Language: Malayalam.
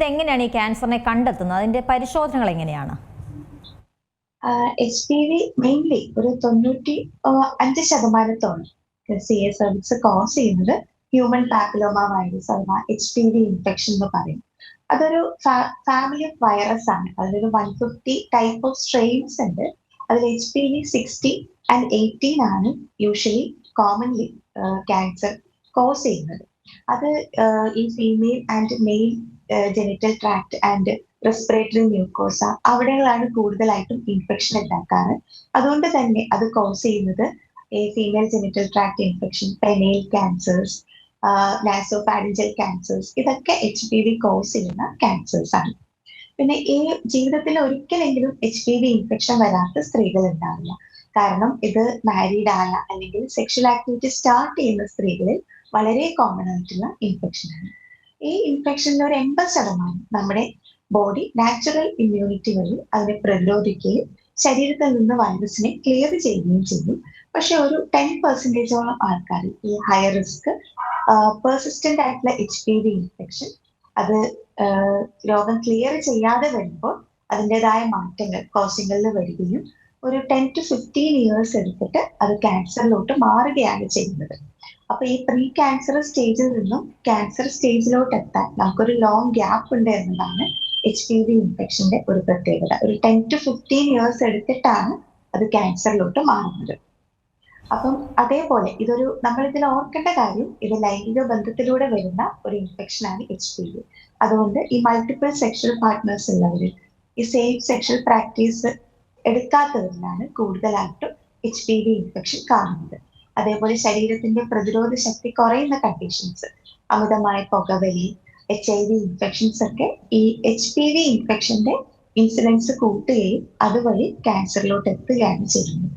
എങ്ങനെയാണ് ഈ ക്യാൻസറിനെ കണ്ടെത്തുന്നത്? അതിന്റെ പരിശോധനകൾ എങ്ങനെയാണ്? HPV മെയിൻലി ഒരു 95% CA കോസ് ചെയ്യുന്നത് ഹ്യൂമൻ പാപ്പിലോമ വൈറസ് അഥവാ HPV ഇൻഫെക്ഷൻ എന്ന് പറയും. അതൊരു ഫാമിലി ഓഫ് വൈറസ് ആണ്. അതിലൊരു 150 ടൈപ്പ് ഓഫ് സ്ട്രെയിൻസ് ഉണ്ട്. അതിൽ HPV 60 and 18 ആണ് യൂഷ്വലി കോമൺലി ക്യാൻസർ കോസ് ചെയ്യുന്നത്. അത് ഈ female and male genital tract and respiratory mucosa അവിടെയാണ് കൂടുതലായിട്ടും ഇൻഫെക്ഷൻ ഉണ്ടാക്കാറ്. അതുകൊണ്ട് തന്നെ അത് കോസ് ചെയ്യുന്നത് ഈ female genital tract infection, penile cancers, nasopharyngeal cancers, ഇതൊക്കെ HPV കോസ് ചെയ്യുന്ന ക്യാൻസേഴ്സ് ആണ്. പിന്നെ ഈ ജീവിതത്തിൽ ഒരിക്കലെങ്കിലും HPV ഇൻഫെക്ഷൻ വരാത്ത സ്ത്രീകൾ ഉണ്ടാവില്ല. കാരണം ഇത് മാരീഡ് ആയ അല്ലെങ്കിൽ സെക്ഷൽ ആക്ടിവിറ്റി സ്റ്റാർട്ട് ചെയ്യുന്ന സ്ത്രീകളിൽ വളരെ കോമൺ ആയിട്ടുള്ള ഇൻഫെക്ഷൻ ആണ്. ഈ ഇൻഫെക്ഷനിൽ ഒരു 80% നമ്മുടെ ബോഡി നാച്ചുറൽ ഇമ്മ്യൂണിറ്റി വഴി അതിനെ പ്രതിരോധിക്കുകയും ശരീരത്തിൽ നിന്ന് വൈറസിനെ ക്ലിയർ ചെയ്യുകയും ചെയ്യും. പക്ഷെ ഒരു 10% ആൾക്കാർ ഈ ഹൈ റിസ്ക് പെർസിസ്റ്റന്റ് ആയിട്ടുള്ള HPV ഇൻഫെക്ഷൻ അത് രോഗം ക്ലിയർ ചെയ്യാതെ വരുമ്പോൾ അതിൻ്റെതായ മാറ്റങ്ങൾ കോശങ്ങളിൽ വരികയും ഒരു 10 to 15 years എടുത്തിട്ട് അത് ക്യാൻസറിലോട്ട് മാറുകയാണ് ചെയ്യുന്നത്. അപ്പൊ ഈ പ്രീ ക്യാൻസർ സ്റ്റേജിൽ നിന്നും ക്യാൻസർ സ്റ്റേജിലോട്ട് എത്താൻ നമുക്കൊരു ലോങ് ഗ്യാപ്പ് ഉണ്ട് എന്നതാണ് HPV ഇൻഫെക്ഷന്റെ ഒരു പ്രത്യേകത. ഒരു 10 to 15 years എടുത്തിട്ടാണ് അത് ക്യാൻസറിലോട്ട് മാറുന്നത്. അപ്പം അതേപോലെ നമ്മൾ ഇതിൽ ഓർക്കേണ്ട കാര്യം, ഇത് ലൈംഗിക ബന്ധത്തിലൂടെ വരുന്ന ഒരു ഇൻഫെക്ഷൻ ആണ് HPV. അതുകൊണ്ട് ഈ മൾട്ടിപ്പിൾ സെക്ഷൽ പാർട്ട്നേഴ്സ് ഉള്ളവരിൽ, ഈ സെയിം സെക്ഷൽ പ്രാക്ടീസ് എടുക്കാത്തവരിലാണ് കൂടുതലായിട്ടും HPV ഇൻഫെക്ഷൻ കാണുന്നത്. അതേപോലെ ശരീരത്തിന്റെ പ്രതിരോധ ശക്തി കുറയുന്ന കണ്ടീഷൻസ്, അമിതമായ പുകവലി, HIV ഇൻഫെക്ഷൻസ് ഒക്കെ ഈ HPV ഇൻഫെക്ഷന്റെ ഇൻസിഡൻസ് കൂട്ടുകയും അതുവഴി ക്യാൻസറിലോട്ട് എത്തുകയാണ് ചെയ്യുന്നത്.